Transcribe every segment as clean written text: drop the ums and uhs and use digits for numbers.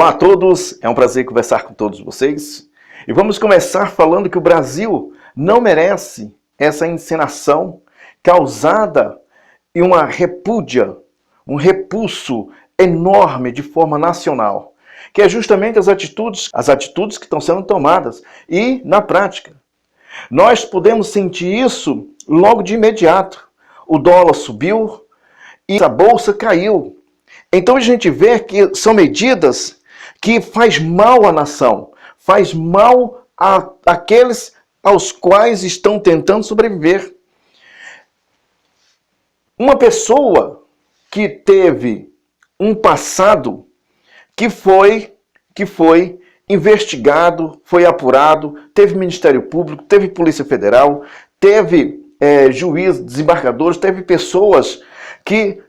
Olá a todos, é um prazer conversar com todos vocês. E vamos começar falando que o Brasil não merece essa encenação causada em uma repúdia, um repulso enorme de forma nacional, que é justamente as atitudes que estão sendo tomadas e na prática. Nós podemos sentir isso logo de imediato. O dólar subiu e a bolsa caiu. Então a gente vê que são medidas que faz mal à nação, faz mal àqueles aos quais estão tentando sobreviver. Uma pessoa que teve um passado que foi investigado, foi apurado, teve Ministério Público, teve Polícia Federal, teve juiz, desembargadores, teve pessoas que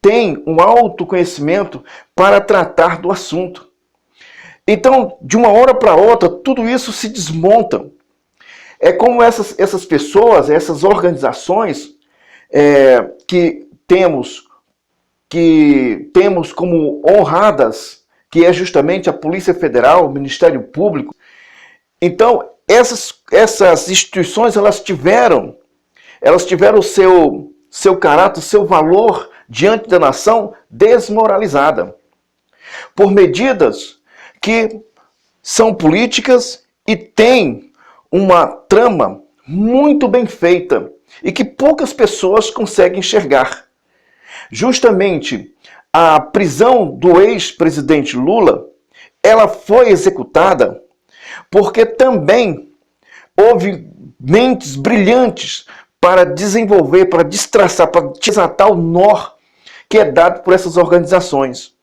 têm um autoconhecimento para tratar do assunto. Então, de uma hora para outra, tudo isso se desmonta. É como essas pessoas, essas organizações que temos como honradas, que é justamente a Polícia Federal, o Ministério Público. Então, essas instituições, elas tiveram o seu caráter, o seu valor diante da nação desmoralizada por medidas que são políticas e têm uma trama muito bem feita e que poucas pessoas conseguem enxergar. Justamente a prisão do ex-presidente Lula, ela foi executada porque também houve mentes brilhantes para desenvolver, para destraçar, para desatar o nó que é dado por essas organizações.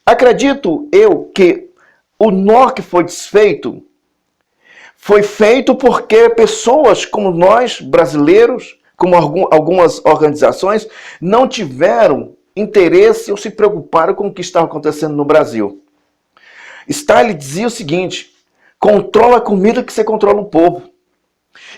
Acredito eu que o nó que foi desfeito foi feito porque pessoas como nós, brasileiros, como algumas organizações, não tiveram interesse ou se preocuparam com o que estava acontecendo no Brasil. Stalin dizia o seguinte: controla a comida que você controla o povo.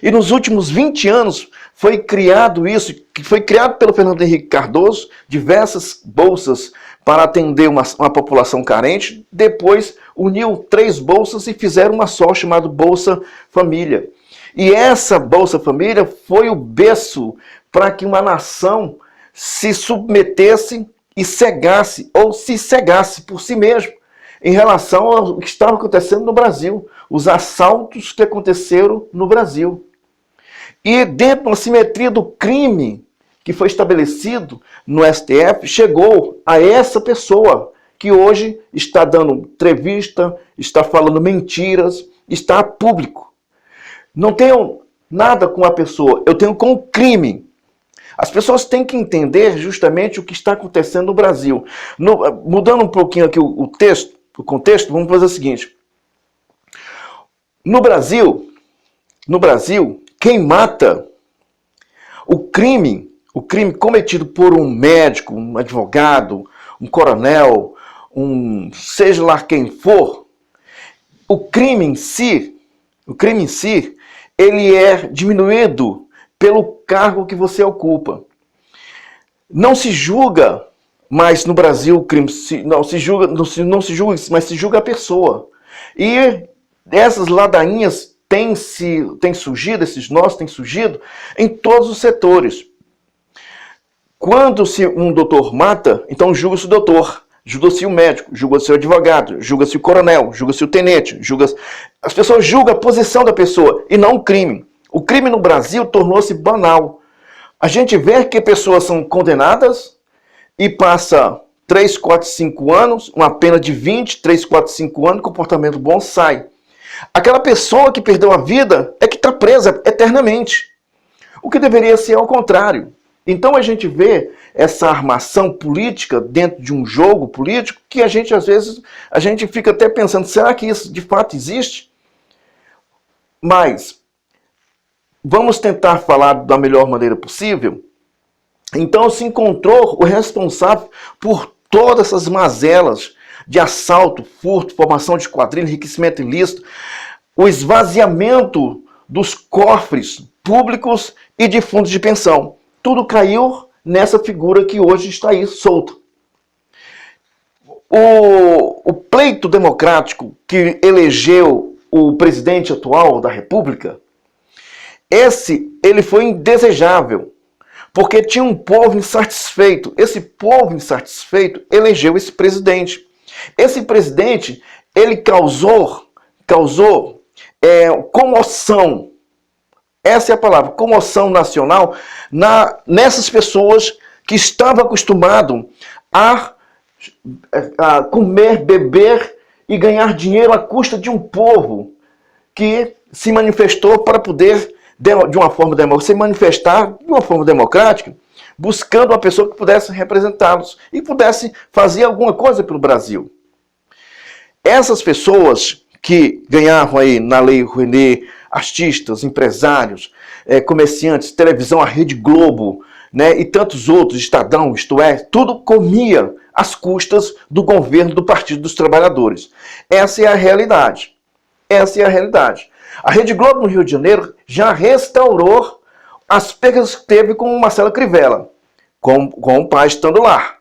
E nos últimos 20 anos foi criado isso, que foi criado pelo Fernando Henrique Cardoso, diversas bolsas para atender uma população carente. Depois uniu 3 bolsas e fizeram uma só, chamada Bolsa Família. E essa Bolsa Família foi o berço para que uma nação se submetesse e cegasse, ou se cegasse por si mesmo, em relação ao que estava acontecendo no Brasil, os assaltos que aconteceram no Brasil. E dentro da simetria do crime que foi estabelecido no STF, chegou a essa pessoa que hoje está dando entrevista, está falando mentiras, está a público. Não tenho nada com a pessoa, eu tenho com o crime. As pessoas têm que entender justamente o que está acontecendo no Brasil. Mudando um pouquinho aqui o contexto, vamos fazer o seguinte. No Brasil, quem mata o crime cometido por um médico, um advogado, um coronel, seja lá quem for, o crime em si, ele é diminuído pelo cargo que você ocupa. Não se julga mais no Brasil o crime, não se julga, mas se julga a pessoa. E essas ladainhas têm surgido, esses nós têm surgido em todos os setores. Quando um doutor mata, então julga-se o doutor, julga-se o médico, julga-se o advogado, julga-se o coronel, julga-se o tenente, as pessoas julgam a posição da pessoa e não o crime. O crime no Brasil tornou-se banal. A gente vê que pessoas são condenadas e passa 3, 4, 5 anos, uma pena de 20, 3, 4, 5 anos, comportamento bom, sai. Aquela pessoa que perdeu a vida é que está presa eternamente. O que deveria ser ao contrário. Então a gente vê essa armação política dentro de um jogo político que a gente, às vezes, fica até pensando, será que isso de fato existe? Mas vamos tentar falar da melhor maneira possível. Então se encontrou o responsável por todas essas mazelas de assalto, furto, formação de quadrilha, enriquecimento ilícito, o esvaziamento dos cofres públicos e de fundos de pensão. Tudo caiu nessa figura que hoje está aí solta. O pleito democrático que elegeu o presidente atual da República, ele foi indesejável, porque tinha um povo insatisfeito. Esse povo insatisfeito elegeu esse presidente. Esse presidente, ele causou comoção. Essa é a palavra, comoção nacional nessas pessoas que estavam acostumadas a comer, beber e ganhar dinheiro à custa de um povo que se manifestou para poder, se manifestar de uma forma democrática, buscando uma pessoa que pudesse representá-los e pudesse fazer alguma coisa pelo Brasil. Essas pessoas que ganhavam aí na Lei Rouanet, artistas, empresários, comerciantes, televisão, a Rede Globo, né, e tantos outros, Estadão, isto é, tudo comia às custas do governo do Partido dos Trabalhadores. Essa é a realidade. Essa é a realidade. A Rede Globo no Rio de Janeiro já restaurou as perdas que teve com o Marcelo Crivella, com o pai estando lá.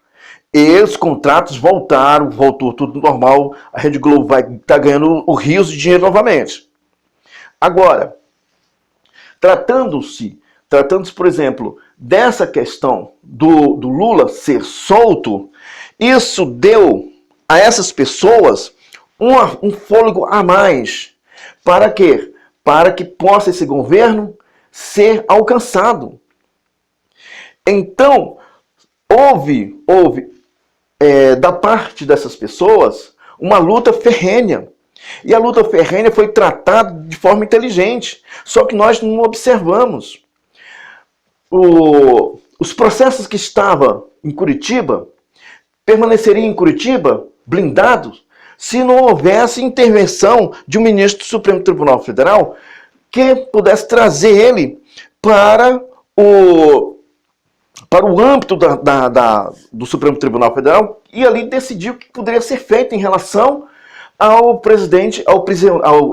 E os contratos voltou tudo normal, a Rede Globo vai estar ganhando rios de dinheiro novamente. Agora, tratando-se, por exemplo, dessa questão do Lula ser solto, isso deu a essas pessoas um fôlego a mais. Para quê? Para que possa esse governo ser alcançado. Então, houve da parte dessas pessoas uma luta ferrenha. E a luta ferrenha foi tratada de forma inteligente. Só que nós não observamos. Os processos que estavam em Curitiba permaneceriam em Curitiba blindados se não houvesse intervenção de um ministro do Supremo Tribunal Federal que pudesse trazer ele para o âmbito do Supremo Tribunal Federal e ali decidir o que poderia ser feito em relação ao presidente, ao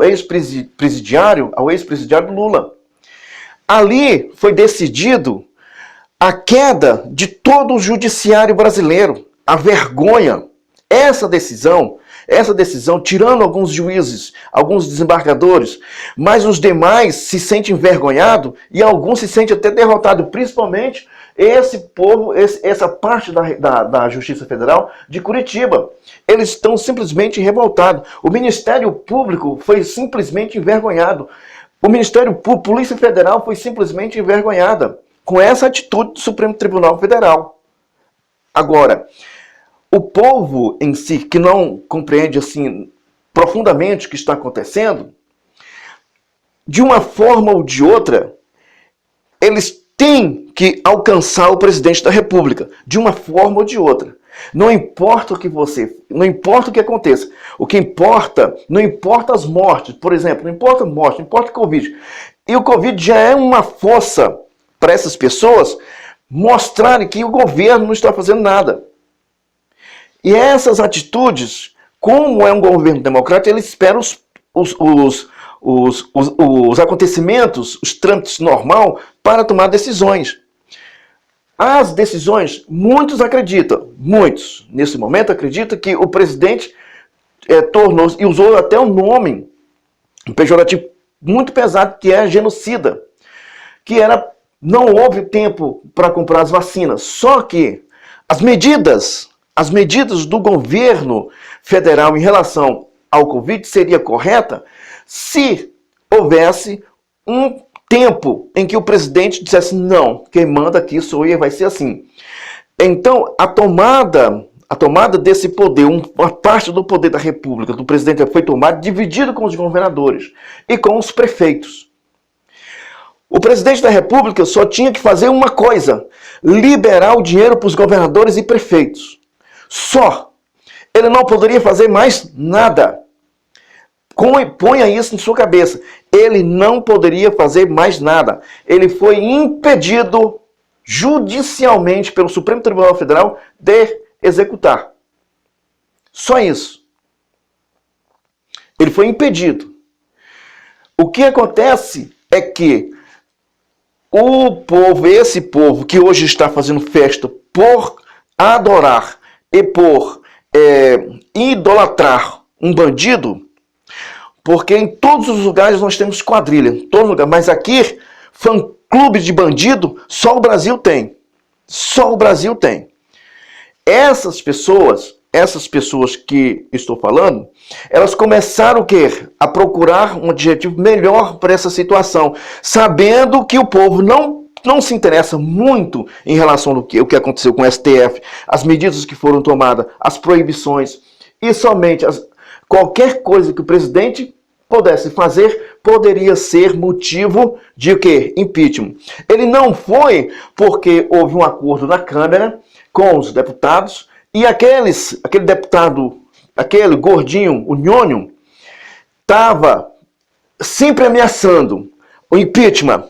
ex-presidiário Lula. Ali foi decidido a queda de todo o judiciário brasileiro, a vergonha. Essa decisão, tirando alguns juízes, alguns desembargadores, mas os demais se sentem envergonhados e alguns se sentem até derrotados, principalmente esse povo, essa parte da Justiça Federal de Curitiba. Eles estão simplesmente revoltados. O Ministério Público foi simplesmente envergonhado. O Ministério Público, Polícia Federal foi simplesmente envergonhada com essa atitude do Supremo Tribunal Federal. Agora, o povo em si, que não compreende assim profundamente o que está acontecendo, de uma forma ou de outra, eles têm que alcançar o presidente da República, de uma forma ou de outra. Não importa não importa o que aconteça. O que importa, não importa as mortes, por exemplo, não importa morte, não importa o Covid. E o Covid já é uma força para essas pessoas mostrarem que o governo não está fazendo nada. E essas atitudes, como é um governo democrático, ele espera os acontecimentos, os trâmites normal para tomar decisões. As decisões, muitos nesse momento acreditam que o presidente tornou e usou até um nome, um pejorativo muito pesado, que é genocida, que não houve tempo para comprar as vacinas. Só que as medidas do governo federal em relação ao Covid seria correta se houvesse um tempo em que o presidente dissesse: não, quem manda aqui sou eu, vai ser assim. Então, a tomada desse poder, uma parte do poder da República, do presidente, foi tomada, dividido com os governadores e com os prefeitos. O presidente da República só tinha que fazer uma coisa: liberar o dinheiro para os governadores e prefeitos. Só. Ele não poderia fazer mais nada. Ponha isso em sua cabeça. Ele não poderia fazer mais nada. Ele foi impedido judicialmente pelo Supremo Tribunal Federal de executar. Só isso. Ele foi impedido. O que acontece é que esse povo que hoje está fazendo festa por adorar e por idolatrar um bandido, porque em todos os lugares nós temos quadrilha, em todo lugar, mas aqui, fã-clube de bandido, só o Brasil tem. Só o Brasil tem. Essas pessoas que estou falando, elas começaram o quê? A procurar um adjetivo melhor para essa situação, sabendo que o povo não se interessa muito em relação ao que aconteceu com o STF, as medidas que foram tomadas, as proibições, e somente qualquer coisa que o presidente pudesse fazer poderia ser motivo de o quê? Impeachment. Ele não foi porque houve um acordo na Câmara com os deputados e aquele deputado, aquele gordinho, o nhonho, estava sempre ameaçando o impeachment.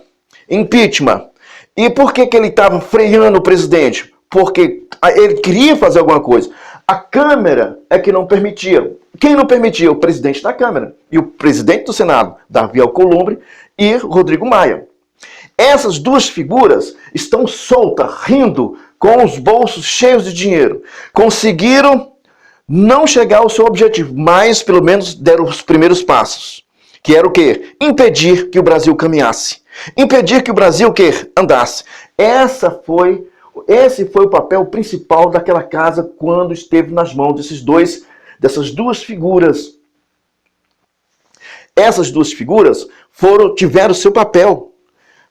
E por que ele estava freando o presidente? Porque ele queria fazer alguma coisa. A Câmara é que não permitia. Quem não permitia? O presidente da Câmara. E o presidente do Senado, Davi Alcolumbre e Rodrigo Maia. Essas duas figuras estão soltas, rindo, com os bolsos cheios de dinheiro. Conseguiram não chegar ao seu objetivo, mas pelo menos deram os primeiros passos. Que era o quê? Impedir que o Brasil caminhasse. Impedir que o Brasil andasse. Esse foi o papel principal daquela casa quando esteve nas mãos dessas duas figuras. Essas duas figuras tiveram seu papel.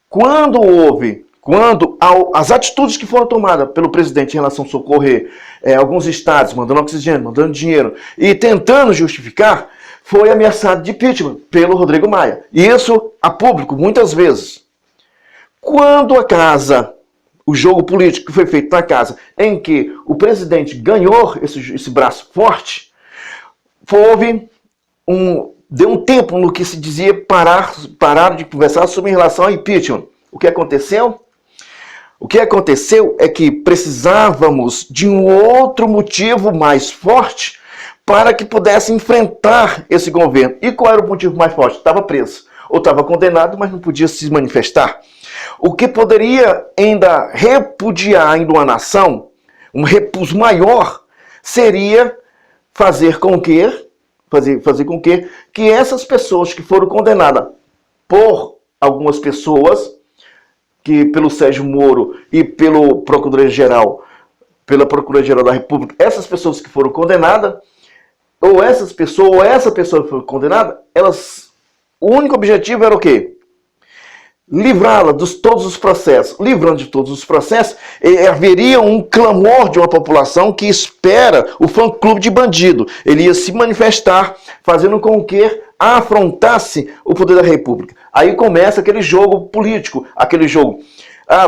Quando as atitudes que foram tomadas pelo presidente em relação a socorrer alguns estados, mandando oxigênio, mandando dinheiro e tentando justificar, foi ameaçado de impeachment pelo Rodrigo Maia. E isso a público, muitas vezes. Quando o jogo político que foi feito na casa, em que o presidente ganhou esse braço forte, deu um tempo no que se dizia parar de conversar sobre em relação ao impeachment. O que aconteceu? O que aconteceu é que precisávamos de um outro motivo mais forte para que pudesse enfrentar esse governo. E qual era o motivo mais forte? Estava preso. Ou estava condenado, mas não podia se manifestar. O que poderia ainda repudiar ainda uma nação, um repulso maior, seria fazer com que essas pessoas que foram condenadas por algumas pessoas, que pelo Sérgio Moro e pelo Procurador-Geral, pela Procuradoria-Geral da República, essas pessoas que foram condenadas, ou essa pessoa que foi condenada, o único objetivo era o quê? Livrá-la de todos os processos. Livrando de todos os processos, haveria um clamor de uma população que espera o fã-clube de bandido. Ele ia se manifestar, fazendo com que afrontasse o poder da República. Aí começa aquele jogo político, aquele jogo.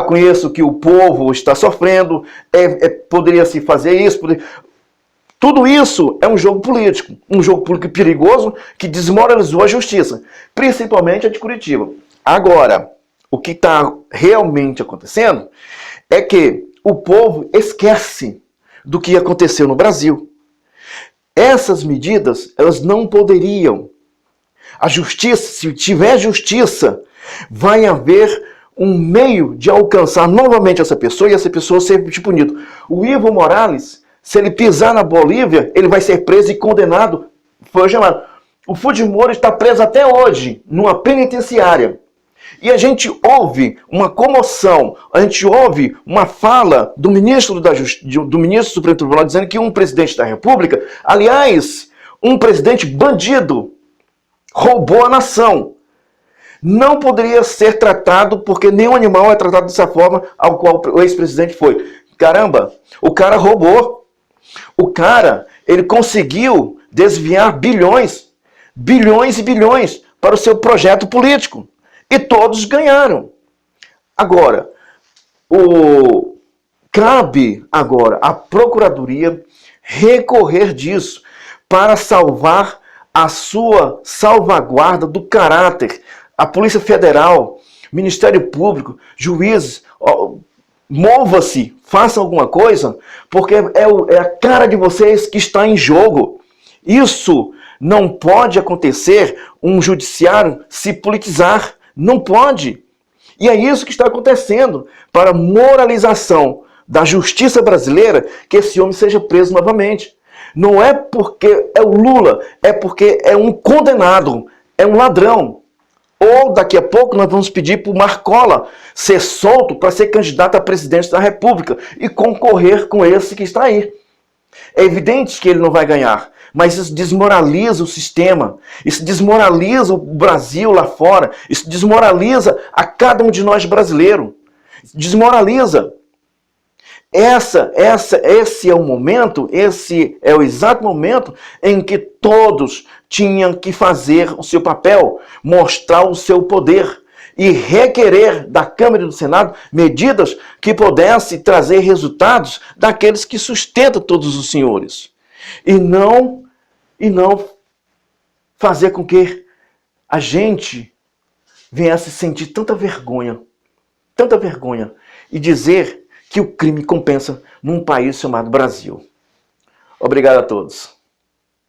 Conheço que o povo está sofrendo, poderia se fazer isso. Tudo isso é um jogo político perigoso que desmoralizou a justiça, principalmente a de Curitiba. Agora, o que está realmente acontecendo é que o povo esquece do que aconteceu no Brasil. Essas medidas, elas não poderiam. A justiça, se tiver justiça, vai haver um meio de alcançar novamente essa pessoa e essa pessoa ser punida. O Evo Morales, se ele pisar na Bolívia, ele vai ser preso e condenado. Foi chamado. O Fujimori está preso até hoje, numa penitenciária. E a gente ouve uma comoção, a gente ouve uma fala do ministro do Supremo Tribunal dizendo que um presidente da República, aliás, um presidente bandido, roubou a nação. Não poderia ser tratado, porque nenhum animal é tratado dessa forma ao qual o ex-presidente foi. Caramba, o cara roubou. O cara, ele conseguiu desviar bilhões e bilhões para o seu projeto político. E todos ganharam. Agora, cabe agora à Procuradoria recorrer disso para salvar a sua salvaguarda do caráter. A Polícia Federal, Ministério Público, juízes, mova-se, faça alguma coisa, porque é a cara de vocês que está em jogo. Isso não pode acontecer, um judiciário se politizar. Não pode. E é isso que está acontecendo para a moralização da justiça brasileira, que esse homem seja preso novamente. Não é porque é o Lula, é porque é um condenado, é um ladrão. Ou daqui a pouco nós vamos pedir para o Marcola ser solto para ser candidato a presidente da República e concorrer com esse que está aí. É evidente que ele não vai ganhar, mas isso desmoraliza o sistema, isso desmoraliza o Brasil lá fora, isso desmoraliza a cada um de nós brasileiros. Desmoraliza. Esse é o momento, esse é o exato momento em que todos tinham que fazer o seu papel, mostrar o seu poder e requerer da Câmara e do Senado medidas que pudessem trazer resultados daqueles que sustentam todos os senhores. E não fazer com que a gente venha se sentir tanta vergonha e dizer que o crime compensa num país chamado Brasil. Obrigado a todos.